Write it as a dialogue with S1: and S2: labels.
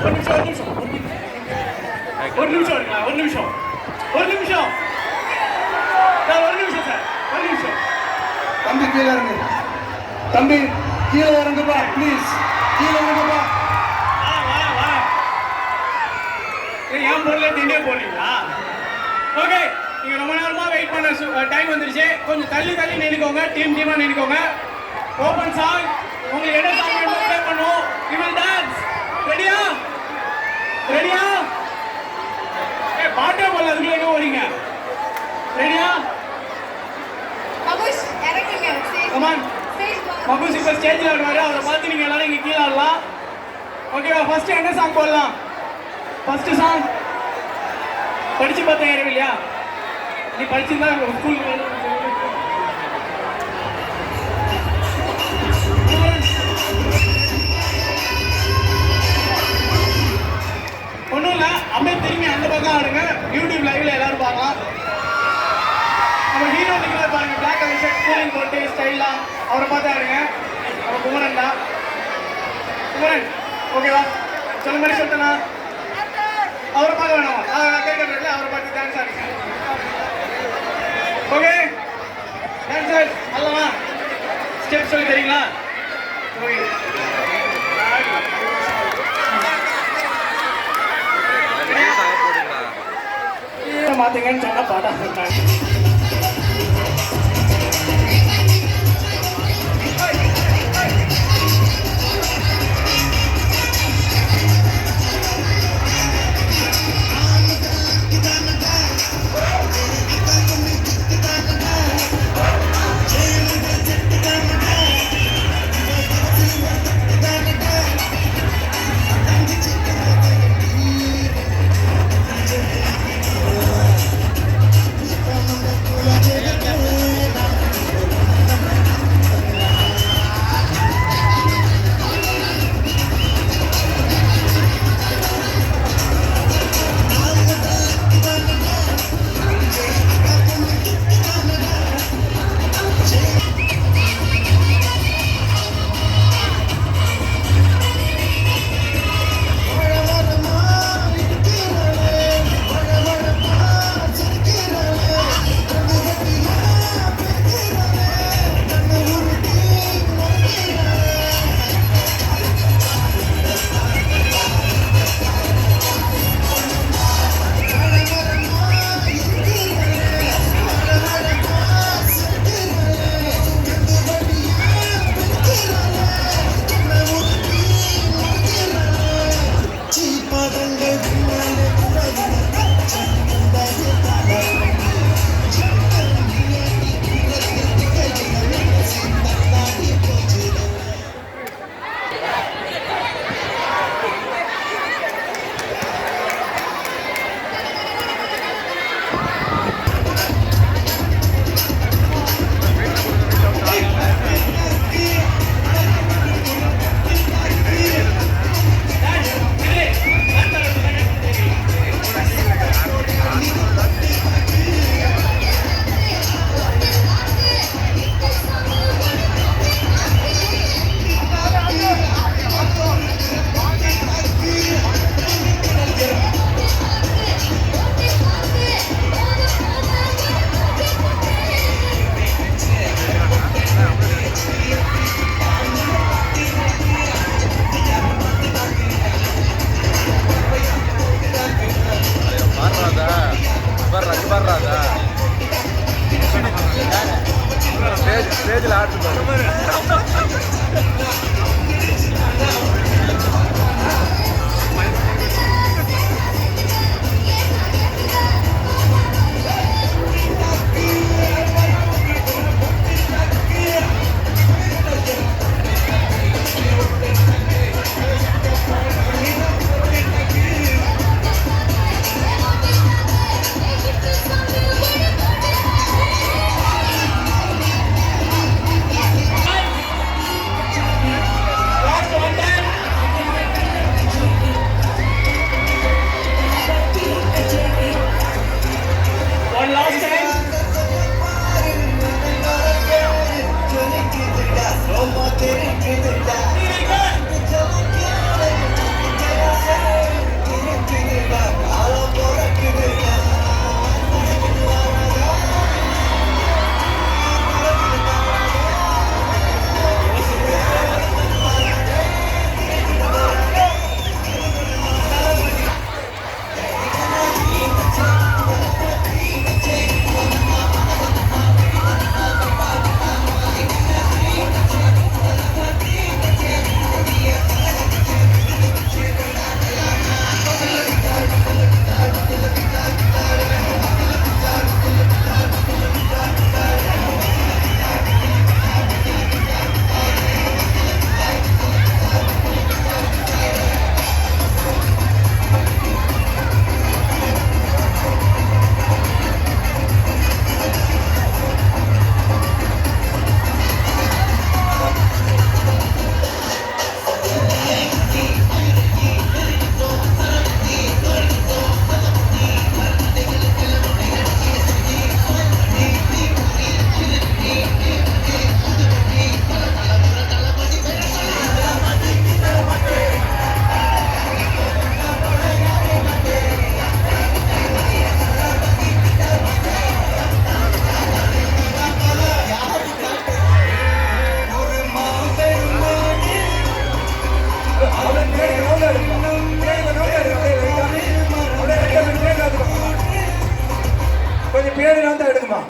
S1: ஒரு நிமிஷம் இருக்குங்களா? ஒரு நிமிஷம் சார், ஒரு நிமிஷம்.
S2: தம்பி கீழே இறங்கு. தம்பி கீழே இறங்குப்பா, ப்ளீஸ். கீழே இறங்குப்பா.
S1: வா. ஏன் பொருளை திண்டே போடுறீங்களா? ஓகே, நீங்க ரொம்ப நேரமா வெயிட் பண்ண டைம் வந்துருச்சு. கொஞ்சம் தள்ளி நினைக்கோங்க, டீமா நினைக்கோங்க. ஓபன் சாங், உங்களுக்கு என்ன சாங் வேணும் ப்ளே பண்ணுவோம். We will dance. ரெடியா? பாட்டே போல அதுக்குள்ள எங்க ஓடிங்க? ரெடியா?
S3: மகுஷ் இறங்குங்க.
S1: கமான். மகுஷ் இப்ப ஸ்டேஜ்ல வருவாரு. அவரை பார்த்து நீங்க எல்லாரும் இங்க கீழே ஆடலாம். ஓகேவா? ஃபர்ஸ்ட் என்ன சாங் போடலாம்? ஃபர்ஸ்ட் சாங் படிச்சு பார்த்தா யாரும் இல்லையா? நீ படிச்சிருந்தா ஸ்கூல் ஒன்றும் இல்லை. அப்படியே திரும்பி அந்த பக்கம் ஆடுங்க. யூடியூப் லைவ்ல எல்லாரும் பார்க்கலாம். நம்ம ஹீரோ நிற்கிற பாருங்க, பிளாக் கலர் ஷர்ட், கூலிங் போட்டு ஸ்டைலா அவரை பார்த்து ஆடுங்க. நம்ம குமரன் தான். குமரன் ஓகேவா? சொல்ல மாதிரி சொல்லிட்டேனா? அவரை பார்க்க வேணாமா? கேட்கறதுல அவரை பார்த்து டான்ஸ் ஆடுங்க. ஓகே டான்சர் அல்லவா? ஸ்டெப் சொல்லி தரீங்களா? ஓகே மாத்துங்கன்னு சொன்னா பாட்டா சொல்லிட்டாங்க.